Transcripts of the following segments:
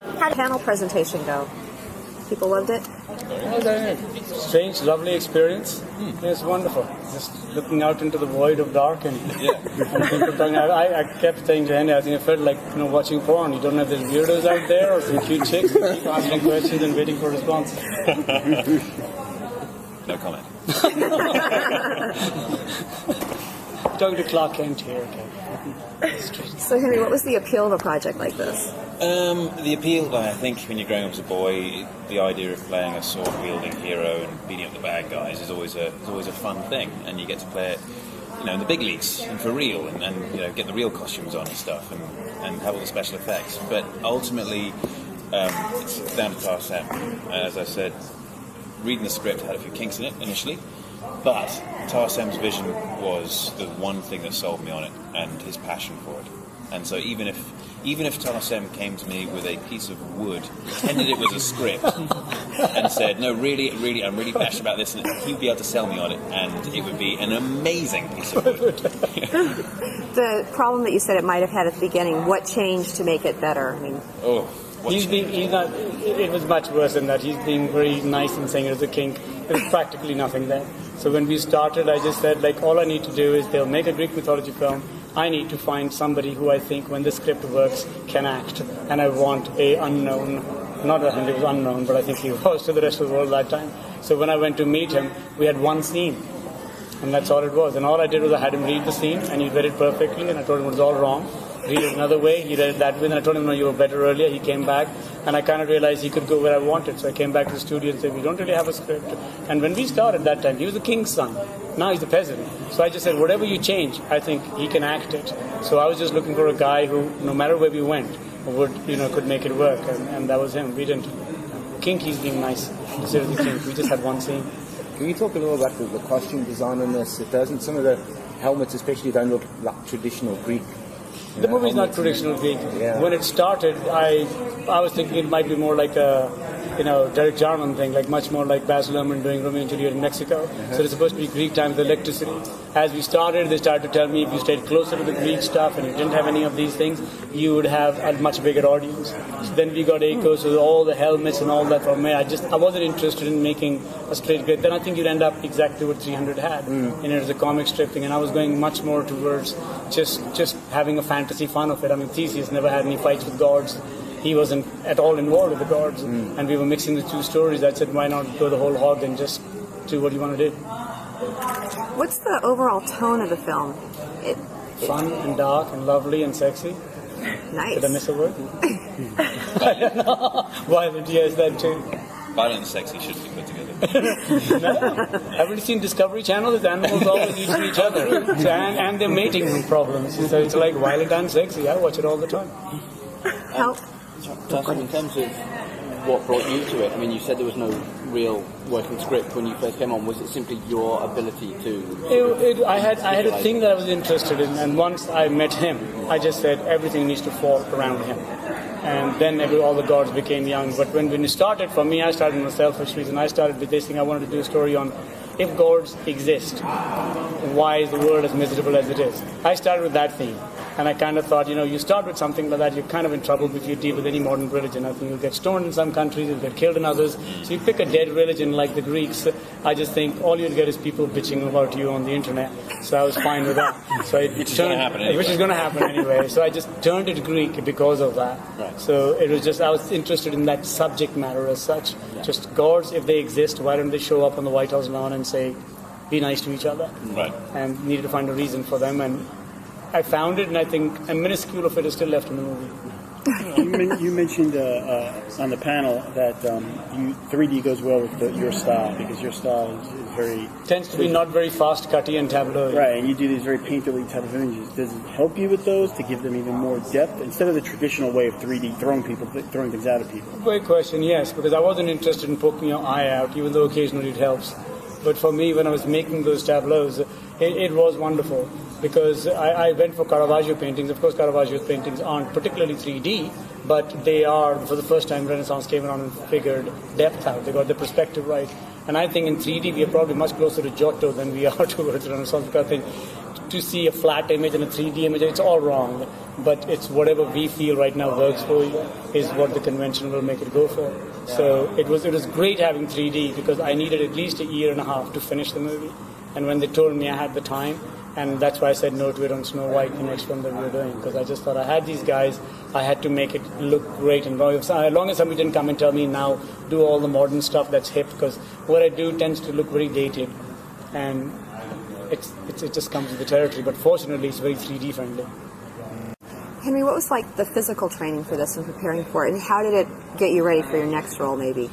How did the panel presentation go? People loved it? It was a strange, lovely experience. It was wonderful. Just looking out into the void of dark and people talking. I kept saying to Henry, I think I felt like watching porn. You don't have these weirdos out there or some cute chicks who keep asking questions and waiting for responses. No comment. Talking to Clark Kent here. Okay. So, Henry, what was the appeal of a project like this? The appeal, I think, when you're growing up as a boy, the idea of playing a sword-wielding hero and beating up the bad guys is always a fun thing, and you get to play it, in the big leagues and for real, and get the real costumes on and stuff, and have all the special effects. But ultimately, it's down to Tarsem. As I said, reading the script had a few kinks in it initially, but Tarsem's vision was the one thing that sold me on it, and his passion for it. And so even if Tarsem came to me with a piece of wood, pretended it was a script, and said, no, really, I'm really passionate about this, and he'd be able to sell me on it, and it would be an amazing piece of wood. The problem that you said it might have had at the beginning, what changed to make it better? It was much worse than that. He's being very nice and saying it was a kink. There was practically nothing there. So when we started, I just said, all I need to do is they'll make a Greek mythology film. I need to find somebody who I think, when the script works, can act. And I want a unknown, not that he was unknown, but I think he was to the rest of the world that time. So when I went to meet him, we had one scene. And that's all it was. And all I did was I had him read the scene, and he read it perfectly, and I told him it was all wrong. Read it another way, he read it that way, and I told him, no, you were better earlier. He came back, and I kind of realized he could go where I wanted. So I came back to the studio and said, we don't really have a script. And when we started that time, he was the king's son. Now he's the peasant. So I just said, whatever you change, I think he can act it. So I was just looking for a guy who, no matter where we went, could make it work. And that was him. We didn't. He's being nice. Instead of the king, we just had one scene. Can you talk a little about the costume design on this? It doesn't. Some of the helmets, especially, don't look like traditional Greek. The movie's not traditional Greek. Yeah. When it started, I was thinking it might be more like a, Derek Jarman thing, much more like Baz Luhrmann doing Romeo and Juliet in Mexico. So it's supposed to be Greek times with electricity. As we started, they started to tell me if you stayed closer to the Greek stuff and you didn't have any of these things, you would have a much bigger audience. So then we got Akos with all the helmets and all that from me. I wasn't interested in making a straight Greek. Then I think you'd end up exactly what 300 had. And it was a comic strip thing, and I was going much more towards just having a fantasy fun of it. I mean, Theseus never had any fights with gods. He wasn't at all involved with the gods, and we were mixing the two stories. I said, why not go the whole hog and just do what you want to do? What's the overall tone of the film? Fun and dark and lovely and sexy. Nice. Did I miss a word? I don't know. Violent, yes, that too. Violent and sexy should be put together. No. Haven't you seen Discovery Channel? The animals always eat each other. So, and their mating problems. So it's like violent and sexy. I watch it all the time. Help. Tarsem, in terms of what brought you to it, I mean, you said there was no real working script when you first came on. Was it simply your ability to... I had a thing that I was interested in, and once I met him, I just said everything needs to fall around him. And then all the gods became young. But when we started, for me, I started in a selfish reason. I started with this thing. I wanted to do a story on if gods exist, why is the world as miserable as it is? I started with that theme. And I kind of thought, you start with something like that, you're kind of in trouble if you deal with any modern religion. I think you'll get stoned in some countries, you'll get killed in others. So you pick a dead religion like the Greeks, I just think all you'll get is people bitching about you on the internet. So I was fine with that. So Which is going to happen anyway. Which is going to happen anyway. So I just turned it Greek because of that. Right. So it was just, I was interested in that subject matter as such. Yeah. Just gods, if they exist, why don't they show up on the White House lawn and say, be nice to each other? Right. And needed to find a reason for them. And I found it, and I think a minuscule of it is still left in the movie. You mentioned on the panel that 3D goes well with your style, because your style is very... Tends to be not very fast, cutty, and tableau. Right, and you do these very painterly type of images. Does it help you with those to give them even more depth, instead of the traditional way of 3D throwing things out of people? Great question, yes, because I wasn't interested in poking your eye out, even though occasionally it helps. But for me, when I was making those tableaus, it was wonderful. Because I went for Caravaggio paintings. Of course, Caravaggio's paintings aren't particularly 3D, but they are, for the first time, Renaissance came around and figured depth out. They got the perspective right. And I think in 3D, we are probably much closer to Giotto than we are towards Renaissance. Because I think to see a flat image and a 3D image. It's all wrong, but it's whatever we feel right now works for you is what the convention will make it go for. So it was great having 3D because I needed at least a year and a half to finish the movie. And when they told me I had the time, and that's why I said no to it on Snow White, the next one that we were doing, because I just thought I had these guys, I had to make it look great. And as long as somebody didn't come and tell me now do all the modern stuff that's hip, because what I do tends to look very dated, and it just comes with the territory. But fortunately, it's very 3D friendly. Henry, what was like the physical training for this and preparing for it, and how did it get you ready for your next role, maybe?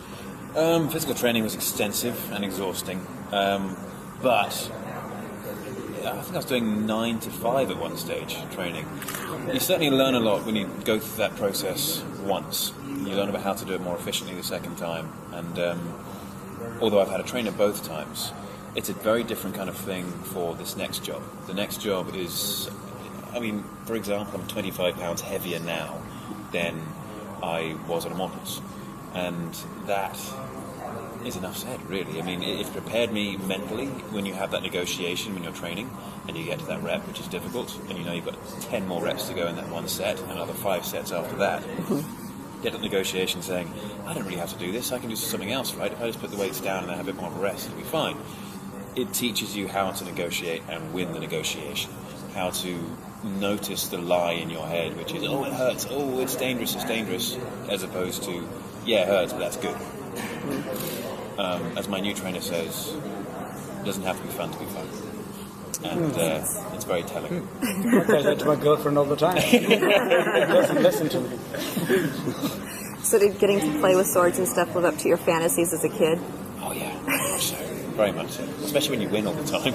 Physical training was extensive and exhausting, but I think I was doing 9 to 5 at one stage training. You certainly learn a lot when you go through that process once. You learn about how to do it more efficiently the second time. And although I've had a trainer both times, it's a very different kind of thing for this next job. The next job is, for example, I'm 25 pounds heavier now than I was at Immortals. And that is enough said, really. It prepared me mentally when you have that negotiation when you're training and you get to that rep, which is difficult, and you know you've got 10 more reps to go in that one set and another 5 sets after that. Get that negotiation saying, I don't really have to do this, I can do something else, right? If I just put the weights down and I have a bit more of a rest, it'll be fine. It teaches you how to negotiate and win the negotiation, how to notice the lie in your head, which is, oh, it hurts, oh, it's dangerous, as opposed to, yeah, it hurts, but that's good. As my new trainer says, it doesn't have to be fun to be fun. And it's very telling. I tell that to my girlfriend all the time. Listen to me. So did getting to play with swords and stuff live up to your fantasies as a kid? Oh yeah, very much so. Especially when you win all the time.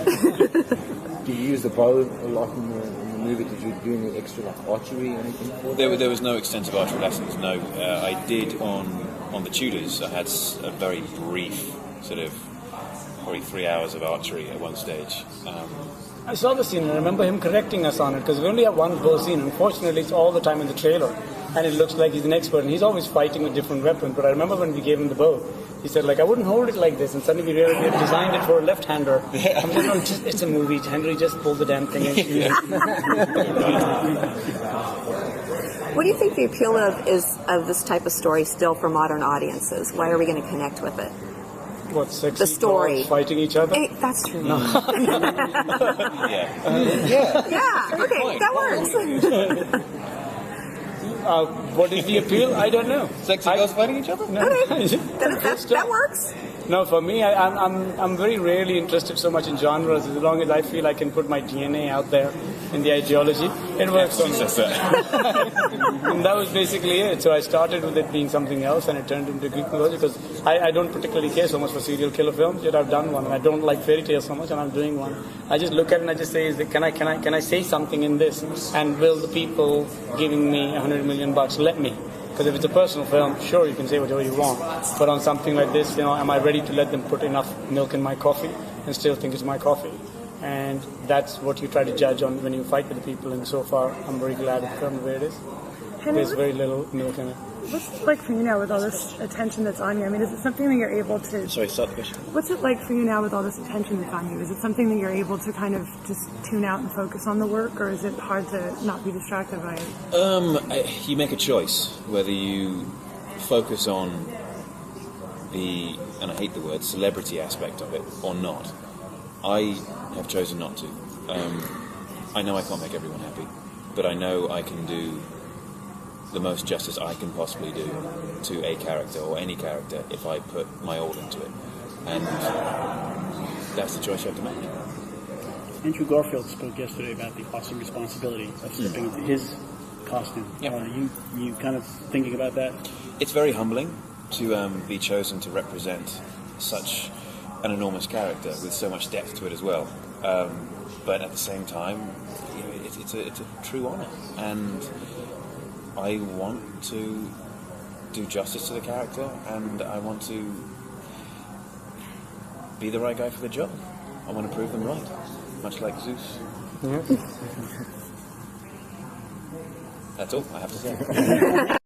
Do you use the bow a lot in the movie? Did you do any extra archery or anything for it? There was no extensive archery lessons, no. I did on the Tudors. I had a very brief sort of probably 3 hours of archery at one stage. I saw the scene and I remember him correcting us on it because we only have one bow scene. Unfortunately, it's all the time in the trailer and it looks like he's an expert and he's always fighting with different weapons. But I remember when we gave him the bow, he said, I wouldn't hold it like this, and suddenly we realized we had designed it for a left-hander. Yeah. I'm like, no, it's a movie. Henry, just pull the damn thing and shoot it. What do you think the appeal of this type of story still for modern audiences? Why are we going to connect with it? What, sexy the story dogs fighting each other? That's true. Yeah. Yeah. Okay, that works. What is the appeal? I don't know. Sexy girls fighting each other? No. Okay. that works. No, for me, I'm very rarely interested so much in genres. As long as I feel I can put my DNA out there in the ideology, it works for me. And that was basically it. So I started with it being something else, and it turned into Greek mythology because I don't particularly care so much for serial killer films. Yet I've done one, and I don't like fairy tales so much, and I'm doing one. I just look at it and I just say, can I say something in this? And will the people giving me $100 million let me? Because if it's a personal film, sure, you can say whatever you want. But on something like this, am I ready to let them put enough milk in my coffee and still think it's my coffee? And that's what you try to judge on when you fight with the people. And so far, I'm very glad with the film the way it is. There's very little milk in it. What's it like for you now with all this attention that's on you? Is it something that you're able to... Sorry, start the question. What's it like for you now with all this attention that's on you? Is it something that you're able to kind of just tune out and focus on the work, or is it hard to not be distracted by it? You make a choice whether you focus on the, and I hate the word, celebrity aspect of it or not. I have chosen not to. I know I can't make everyone happy, but I know I can do the most justice I can possibly do to a character or any character if I put my all into it. And that's the choice you have to make. Andrew Garfield spoke yesterday about the awesome responsibility of stepping into his costume. Yep. You kind of thinking about that? It's very humbling to be chosen to represent such an enormous character with so much depth to it as well. But at the same time, it's a true honour, and I want to do justice to the character, and I want to be the right guy for the job. I want to prove them right, much like Zeus. Yeah. That's all I have to say.